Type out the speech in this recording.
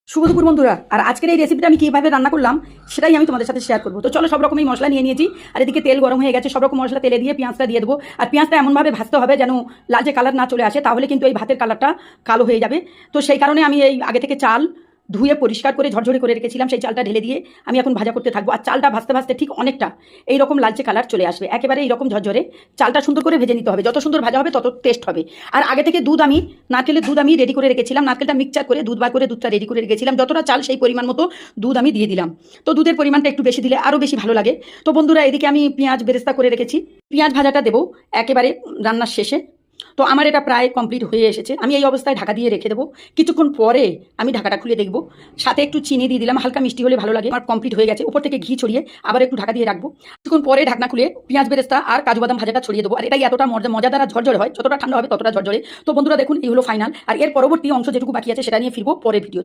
শুভ দুপুর বন্ধুরা। আর আজকের এই রেসিপিটা আমি কীভাবে রান্না করলাম সেটাই আমি তোমাদের সাথে শেয়ার করবো। তো চলো, সব রকমই মশলা নিয়ে নিয়েছি, আর এদিকে তেল গরম হয়ে গেছে। সব রকম মশলা তেলে দিয়ে পেঁয়াজটা দিয়ে দেবো। আর পেঁয়াজটা এমনভাবে ভাজতে হবে যেন লালচে কালার না চলে আসে, তাহলে কিন্তু এই ভাতের কালারটা কালো হয়ে যাবে। তো সেই কারণে আমি এই আগে থেকে চাল ধুয়ে পরিষ্কার করে ঝরঝরে করে রেখেছিলাম, সেই চালটা ঢেলে দিয়ে আমি এখন ভাজা করতে থাকবো। আর চালটা ভাজতে ভাজতে ঠিক অনেকটা এইরকম লালচে কালার চলে আসবে, একেবারে এইরকম ঝরঝরে চালটা সুন্দর করে ভেজে নিতে হবে। যত সুন্দর ভাজা হবে তত টেস্ট হবে। আর আগে থেকে নারকেলের দুধ আমি রেডি করে রেখেছিলাম, নারকেলটা মিক্সচার করে দুধ বার করে দুধটা রেডি করে রেখেছিলাম। যতটা চাল সেই পরিমাণ মতো দুধ আমি দিয়ে দিলাম। তো দুধের পরিমাণটা একটু বেশি দিলে আরও বেশি ভালো লাগে। তো বন্ধুরা, এদিকে আমি পেঁয়াজ বেরেস্তা করে রেখেছি, পেঁয়াজ ভাজাটা দেবো একেবারে রান্নার শেষে। তো আমার এটা প্রায় কমপ্লিট হয়ে এসেছে। আমি এই অবস্থায় ঢাকা দিয়ে রেখে দেবো। কিছুক্ষণ পরে আমি ঢাকাটা খুলে দেখবো, সাথে একটু চিনি দিয়ে দিলাম, হালকা মিষ্টি হলে ভালো লাগে। আমার কমপ্লিট হয়ে গেছে। উপর থেকে ঘি ছড়িয়ে আবার একটু ঢাকা দিয়ে রাখবো। কিছুক্ষণ পরে ঢাকনা খুলে পেঁয়াজ বেরেস্তা আর কাজু বাদাম ভাজাটা ছড়িয়ে দেবো। আর এটাই এতটা মজাদার আর ঝরঝরে হয়, যতটা ঠান্ডা হবে ততটা ঝরঝরে। তো বন্ধুরা দেখুন, এই হলো ফাইনাল। আর এর পরবর্তী অংশ যেটুকু বাকি আছে সেটা নিয়ে ফিরবো পরের ভিডিও।